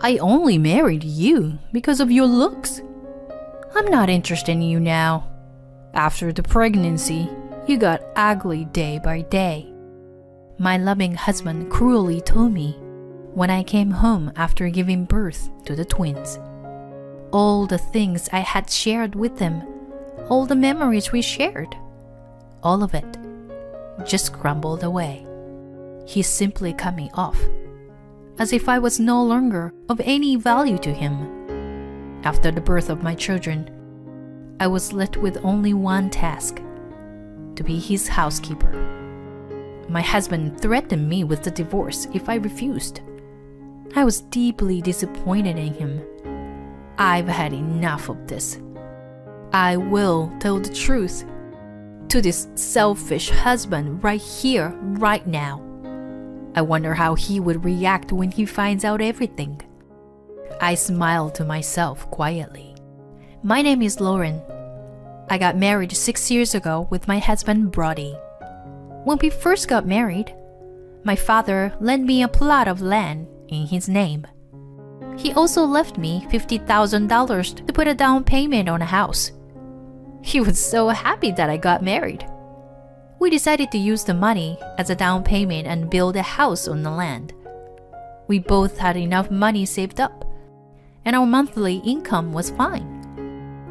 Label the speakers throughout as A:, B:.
A: I only married you because of your looks. I'm not interested in you now. After the pregnancy, you got ugly day by day. My loving husband cruelly told me when I came home after giving birth to the twins. All the things I had shared with him, all the memories we shared, all of it just crumbled away. He simply cut me off, as if I was no longer of any value to him. After the birth of my children, I was left with only one task: to be his housekeeper. My husband threatened me with the divorce if I refused. I was deeply disappointed in him. I've had enough of this. I will tell the truth to this selfish husband right here, right now. I wonder how he would react when he finds out everything. I smiled to myself quietly. My name is Lauren. I got married 6 years ago with my husband Brody. When we first got married, my father lent me a plot of land in his name. He also left me $50,000 to put a down payment on a house. He was so happy that I got married. We decided to use the money as a down payment and build a house on the land. We both had enough money saved up, and our monthly income was fine.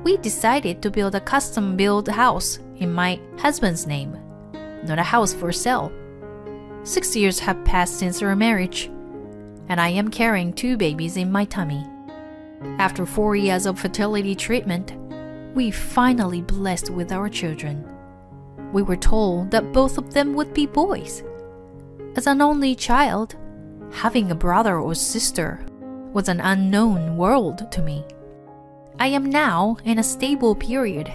A: We decided to build a custom-built house in my husband's name, not a house for sale. 6 years have passed since our marriage, and I am carrying 2 babies in my tummy. After 4 years of fertility treatment, we finally blessed with our children. We were told that both of them would be boys. As an only child, having a brother or sister was an unknown world to me. I am now in a stable period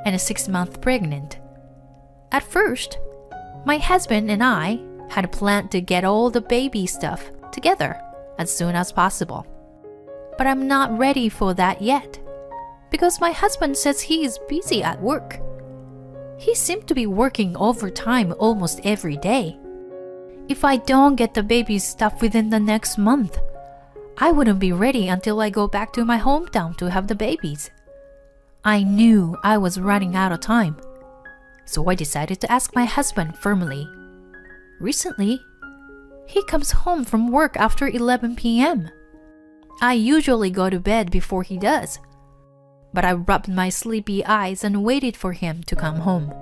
A: and 6 months pregnant. At first, my husband and I had planned to get all the baby stuff together as soon as possible. But I'm not ready for that yet, because my husband says he is busy at work. He seemed to be working overtime almost every day. If I don't get the baby stuff within the next month, I wouldn't be ready until I go back to my hometown to have the babies. I knew I was running out of time, so I decided to ask my husband firmly. Recently, he comes home from work after 11 p.m. I usually go to bed before he does, but I rubbed my sleepy eyes and waited for him to come home.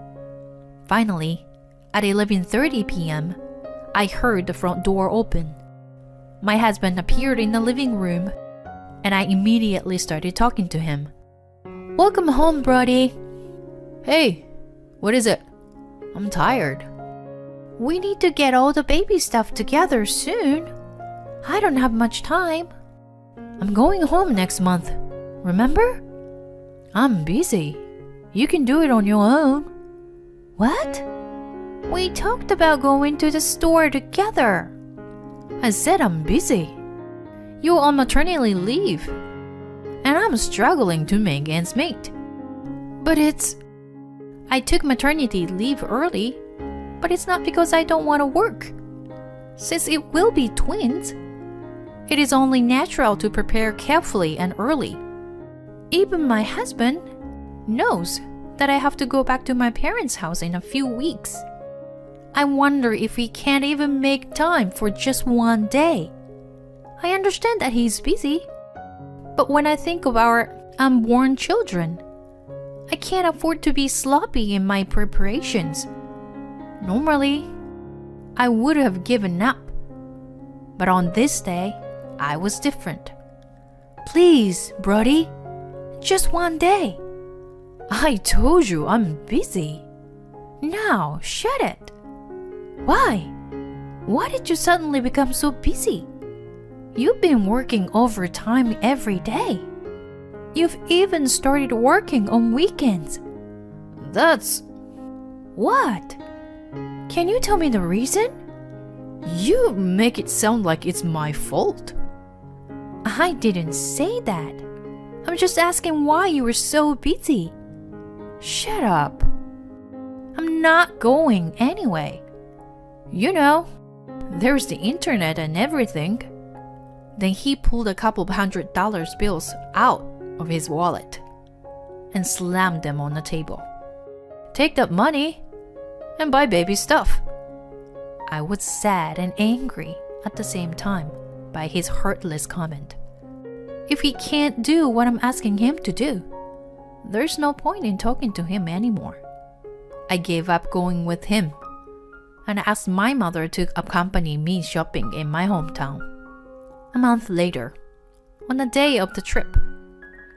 A: Finally, at 11:30 p.m., I heard the front door open. My husband appeared in the living room, and I immediately started talking to him. "Welcome home, Brody." "Hey, what is it?" "I'm tired." "We need to get all the baby stuff together soon. I don't have much time." "I'm going home next month, remember?" "I'm busy. You can do it on your own." "What?" "We talked about going to the store together." "I said I'm busy. You're on maternity leave, and I'm struggling to make ends meet." "But I took maternity leave early, but it's not because I don't want to work. Since it will be twins, it is only natural to prepare carefully and early. Even my husband knows that I have to go back to my parents' house in a few weeks. I wonder if he can't even make time for just one day. I understand that he's busy, but when I think of our unborn children, I can't afford to be sloppy in my preparations. Normally, I would have given up, but on this day, I was different. Please, Brody, just one day. I told you I'm busy. Now, shut it. Why? Why did you suddenly become so busy? You've been working overtime every day. You've even started working on weekends. That's... What? Can you tell me the reason? You make it sound like it's my fault. I didn't say that. I'm just asking why you were so busy. Shut up. I'm not going anyway. You know, there's the internet and everything. Then he pulled a couple of $100 bills out of his wallet and slammed them on the table. Take that money and buy baby stuff. I was sad and angry at the same time by his heartless comment. If he can't do what I'm asking him to do, there's no point in talking to him anymore. I gave up going with him and asked my mother to accompany me shopping in my hometown. A month later, on the day of the trip,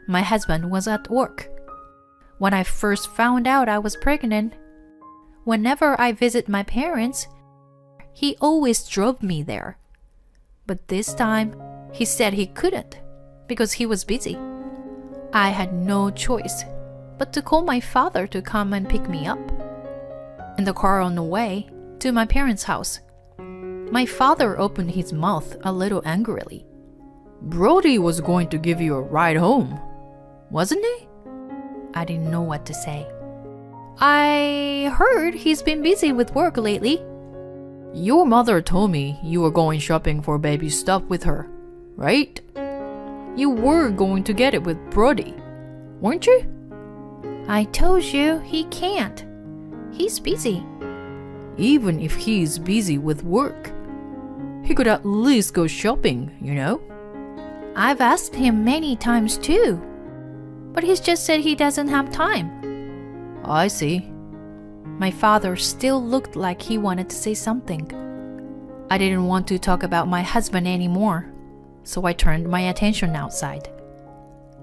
A: my husband was at work. When I first found out I was pregnant, whenever I visit my parents, he always drove me there. But this time, he said he couldn't because he was busy. I had no choice but to call my father to come and pick me up. In the car on the way to my parents' house, my father opened his mouth a little angrily. Brody was going to give you a ride home, wasn't he? I didn't know what to say. I heard he's been busy with work lately. Your mother told me you were going shopping for baby stuff with her, right? You were going to get it with Brody, weren't you? I told you he can't. He's busy. Even if he's busy with work, he could at least go shopping, you know? I've asked him many times too, but he's just said he doesn't have time. I see. My father still looked like he wanted to say something. I didn't want to talk about my husband anymore, so I turned my attention outside.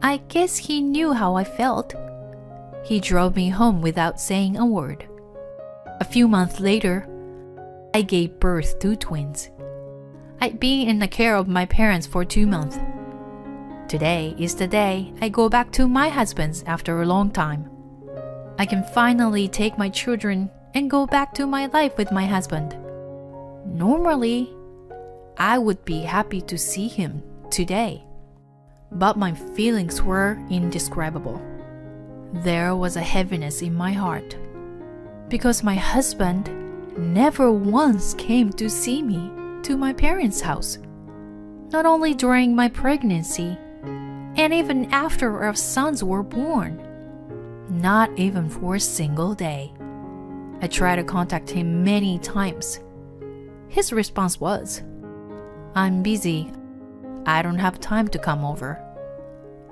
A: I guess he knew how I felt. He drove me home without saying a word. A few months later, I gave birth to twins. I'd been in the care of my parents for 2 months. Today is the day I go back to my husband's after a long time. I can finally take my children and go back to my life with my husband. Normally, I would be happy to see him today, but my feelings were indescribable. There was a heaviness in my heart because my husband never once came to see me to my parents' house. Not only during my pregnancy, and even after our sons were born. Not even for a single day. I tried to contact him many times. His response was, I'm busy. I don't have time to come over.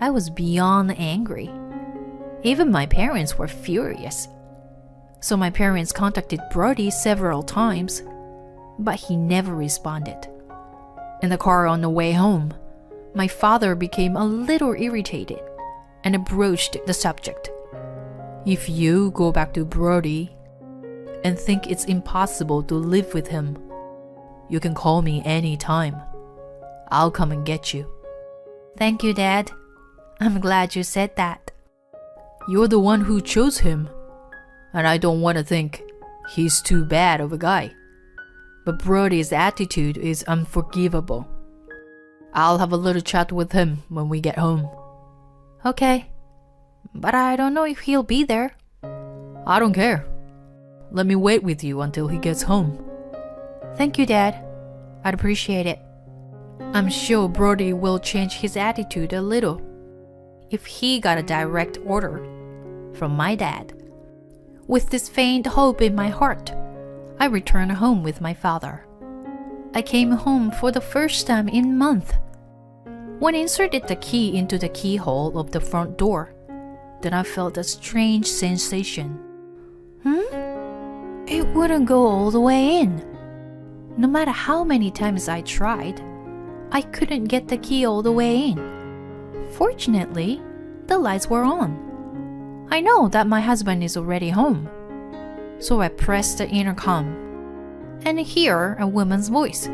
A: I was beyond angry. Even my parents were furious. So my parents contacted Brody several times, but he never responded. In the car on the way home, my father became a little irritated and broached the subject. If you go back to Brody and think it's impossible to live with him, you can call me anytime. I'll come and get you. Thank you, Dad. I'm glad you said that. You're the one who chose him, and I don't want to think he's too bad of a guy. But Brody's attitude is unforgivable. I'll have a little chat with him when we get home. Okay, but I don't know if he'll be there. I don't care. Let me wait with you until he gets home. Thank you, Dad. I'd appreciate it. I'm sure Brody will change his attitude a little if he got a direct order from my dad. With this faint hope in my heart, I returned home with my father. I came home for the first time in months. When I inserted the key into the keyhole of the front door, then I felt a strange sensation. It wouldn't go all the way in. No matter how many times I tried, I couldn't get the key all the way in. Fortunately, the lights were on. I know that my husband is already home. So I pressed the intercom and hear a woman's voice.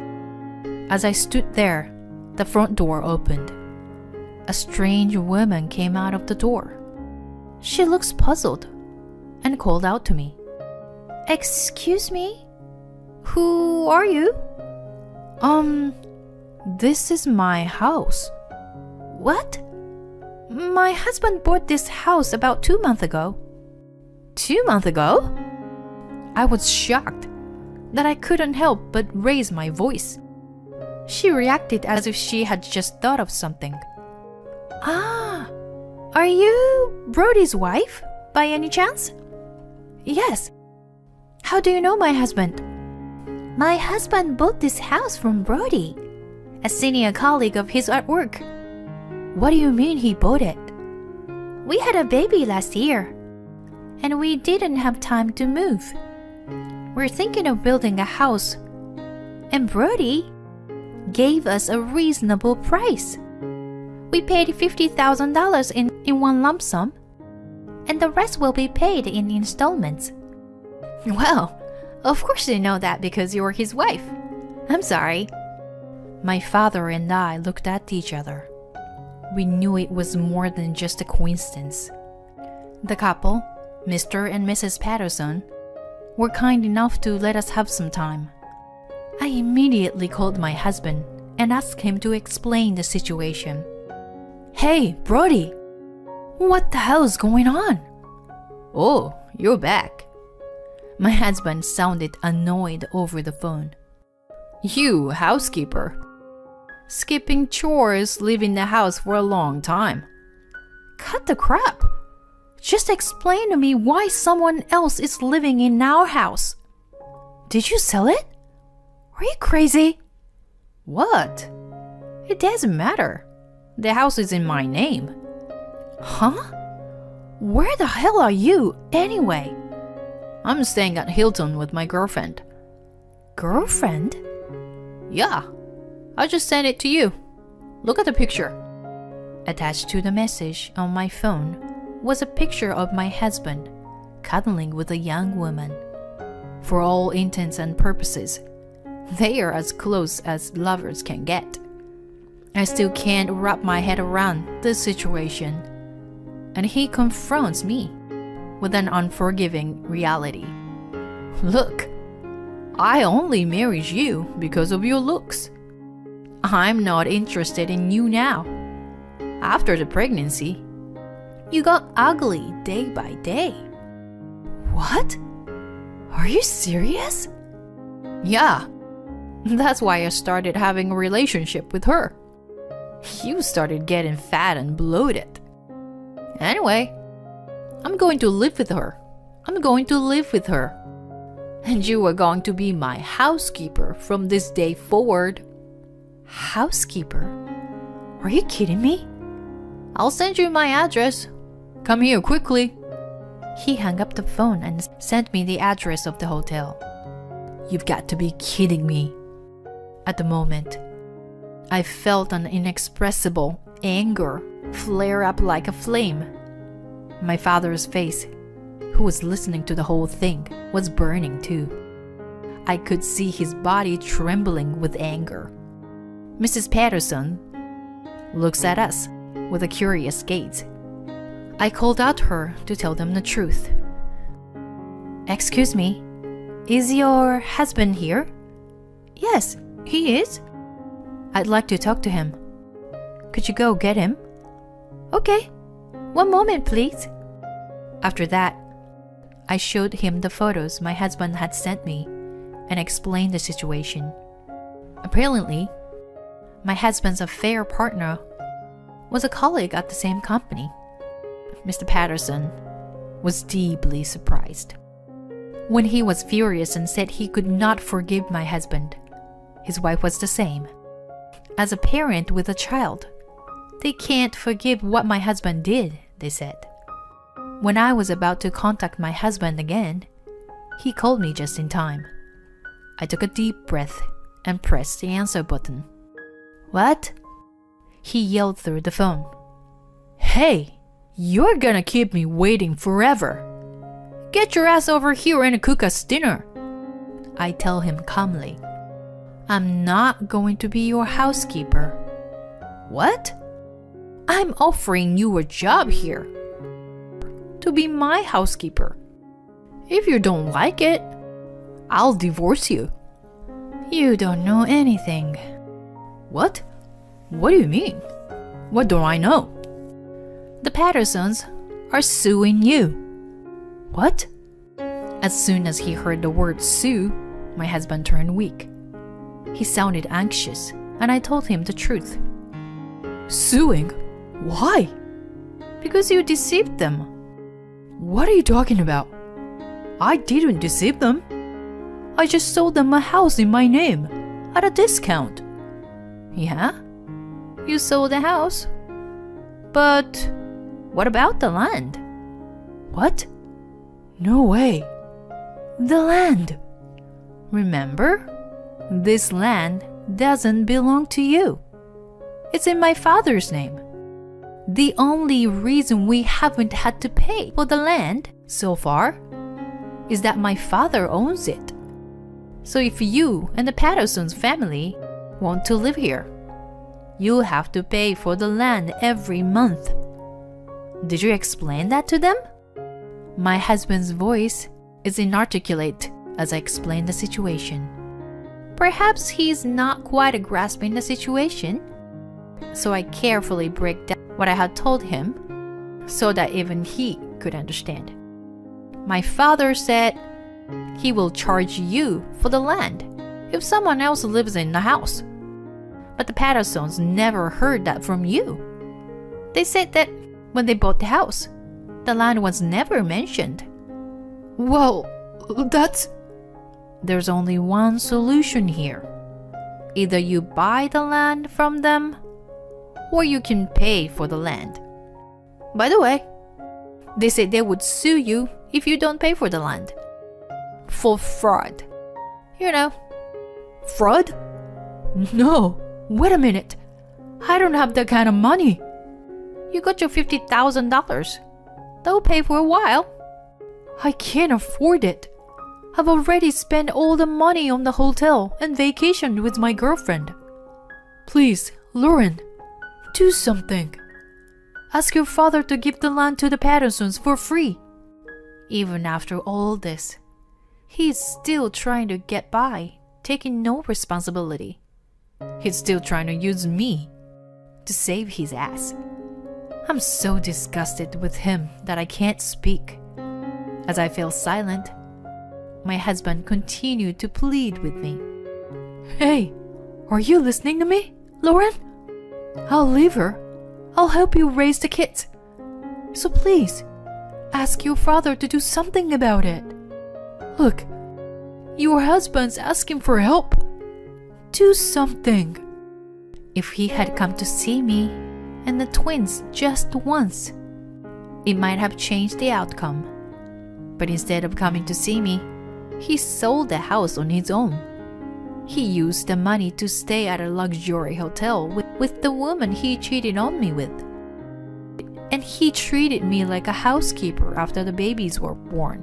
A: As I stood there, the front door opened. A strange woman came out of the door. She looks puzzled and called out to me. Excuse me? Who are you? This is my house. What? My husband bought this house about 2 months ago. 2 months ago? I was shocked that I couldn't help but raise my voice. She reacted as if she had just thought of something. Ah, are you Brody's wife, by any chance? Yes. How do you know my husband? My husband bought this house from Brody, a senior colleague of his at work. What do you mean he bought it? We had a baby last year, and we didn't have time to move. We're thinking of building a house, and Brody gave us a reasonable price. We paid $50,000 in one lump sum, and the rest will be paid in installments. Well, of course you know that because you're his wife. I'm sorry. My father and I looked at each other. We knew it was more than just a coincidence. The couple, Mr. and Mrs. Patterson, were kind enough to let us have some time. I immediately called my husband and asked him to explain the situation. Hey, Brody! What the hell is going on? Oh, you're back. My husband sounded annoyed over the phone. You, housekeeper. Skipping chores, leaving the house for a long time. Cut the crap. Just explain to me why someone else is living in our house. Did you sell it? Are you crazy? What? It doesn't matter. The house is in my name. Huh? Where the hell are you, anyway? I'm staying at Hilton with my girlfriend. Girlfriend? Yeah. I just sent it to you. Look at the picture. Attached to the message on my phone was a picture of my husband cuddling with a young woman. For all intents and purposes, they are as close as lovers can get. I still can't wrap my head around this situation, and he confronts me with an unforgiving reality. Look, I only married you because of your looks. I'm not interested in you now. After the pregnancy, you got ugly day by day. What? Are you serious? Yeah. That's why I started having a relationship with her. You started getting fat and bloated. Anyway, I'm going to live with her. And you are going to be my housekeeper from this day forward. Housekeeper? Are you kidding me? I'll send you my address. Come here quickly. He hung up the phone and sent me the address of the hotel. You've got to be kidding me. At the moment, I felt an inexpressible anger flare up like a flame. My father's face, who was listening to the whole thing, was burning too. I could see his body trembling with anger. Mrs. Patterson looks at us with a curious gaze. I called out to her to tell them the truth. Excuse me, is your husband here? Yes, he is. I'd like to talk to him. Could you go get him? Okay, one moment please. After that, I showed him the photos my husband had sent me and explained the situation. Apparently, my husband's affair partner was a colleague at the same company. Mr. Patterson was deeply surprised. When he was furious and said he could not forgive my husband, his wife was the same. As a parent with a child, they can't forgive what my husband did, they said. When I was about to contact my husband again, he called me just in time. I took a deep breath and pressed the answer button. What? He yelled through the phone. Hey, you're gonna keep me waiting forever. Get your ass over here and cook us dinner. I tell him calmly. I'm not going to be your housekeeper. What? I'm offering you a job here. To be my housekeeper. If you don't like it, I'll divorce you. You don't know anything. What? What do you mean? What don't I know? The Pattersons are suing you. What? As soon as he heard the word sue, my husband turned weak. He sounded anxious and I told him the truth.
B: Suing? Why?
A: Because you deceived them.
B: What are you talking about? I didn't deceive them. I just sold them a house in my name at a discount.
A: Yeah? You sold the house? But what about the land?
B: What? No way. The land.
A: Remember? This land doesn't belong to you. It's in my father's name. The only reason we haven't had to pay for the land so far is that my father owns it. So if you and the Patterson's family want to live here, you'll have to pay for the land every month. Did you explain that to them? My husband's voice is inarticulate as I explain the situation. Perhaps he's not quite grasping the situation, so I carefully break down what I had told him so that even he could understand. My father said he will charge you for the land if someone else lives in the house. But the Pattersons never heard that from you. They said that when they bought the house, the land was never mentioned.
B: Well, that's...
A: There's only one solution here. Either you buy the land from them, or you can pay for the land. By the way, they said they would sue you if you don't pay for the land. For fraud. You know.
B: Fraud? No. Wait a minute. I don't have that kind of money.
A: You got your $50,000. They'll pay for a while.
B: I can't afford it. I've already spent all the money on the hotel and vacationed with my girlfriend. Please, Lauren, do something. Ask your father to give the land to the Pattersons for free.
A: Even after all this, he's still trying to get by, taking no responsibility. He's still trying to use me to save his ass. I'm so disgusted with him that I can't speak. As I fell silent, my husband continued to plead with me.
B: Hey, are you listening to me, Lauren? I'll leave her. I'll help you raise the kids. So please, ask your father to do something about it. Look, your husband's asking for help. Do something.
A: If he had come to see me and the twins just once, it might have changed the outcome. But instead of coming to see me, he sold the house on his own. He used the money to stay at a luxury hotel with the woman he cheated on me with. And he treated me like a housekeeper after the babies were born.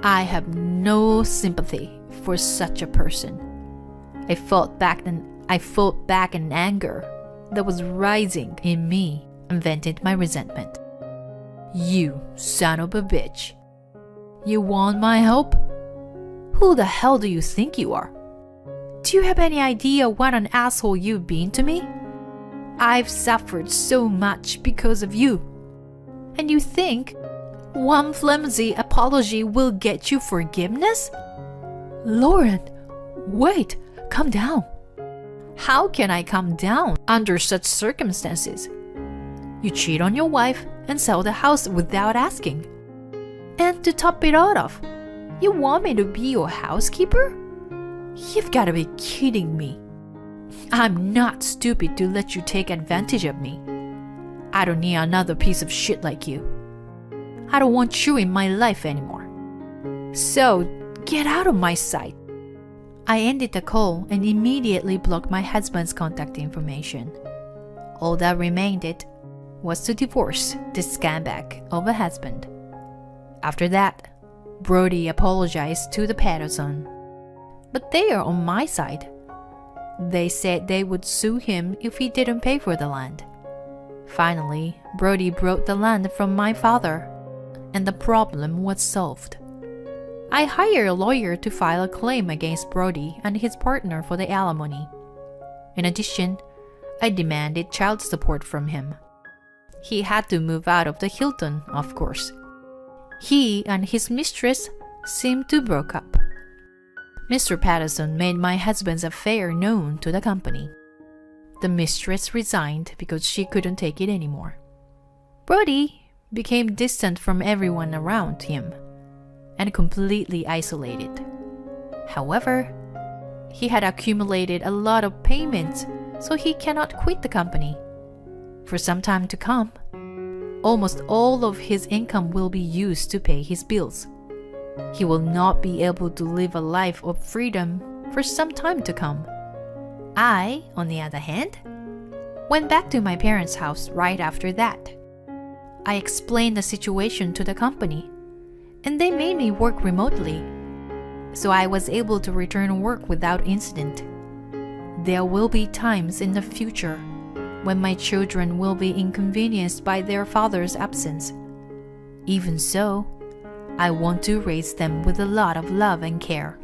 A: I have no sympathy for such a person. I fought back in anger that was rising in me and vented my resentment. You son of a bitch. You want my help? Who the hell do you think you are? Do you have any idea what an asshole you've been to me? I've suffered so much because of you. And you think one flimsy apology will get you forgiveness?
B: Lauren, wait, calm down.
A: How can I calm down under such circumstances? You cheat on your wife and sell the house without asking. And to top it all off, you want me to be your housekeeper? You've got to be kidding me. I'm not stupid to let you take advantage of me. I don't need another piece of shit like you. I don't want you in my life anymore. So, get out of my sight. I ended the call and immediately blocked my husband's contact information. All that remained was to divorce this scumbag of a husband. After that, Brody apologized to the Patterson. But they are on my side. They said they would sue him if he didn't pay for the land. Finally, Brody brought the land from my father, and the problem was solved. I hired a lawyer to file a claim against Brody and his partner for the alimony. In addition, I demanded child support from him. He had to move out of the Hilton, of course. He and his mistress seemed to broke up. Mr. Patterson made my husband's affair known to the company.
B: The mistress resigned because she couldn't take it anymore. Brody became distant from everyone around him and completely isolated. However, he had accumulated a lot of payments, so he cannot quit the company. For some time to come, almost all of his income will be used to pay his bills. He will not be able to live a life of freedom for some time to come. I, on the other hand, went back to my parents' house right after that. I explained the situation to the company, and they made me work remotely, so I was able to return to work without incident. There will be times in the future when my children will be inconvenienced by their father's absence. Even so, I want to raise them with a lot of love and care.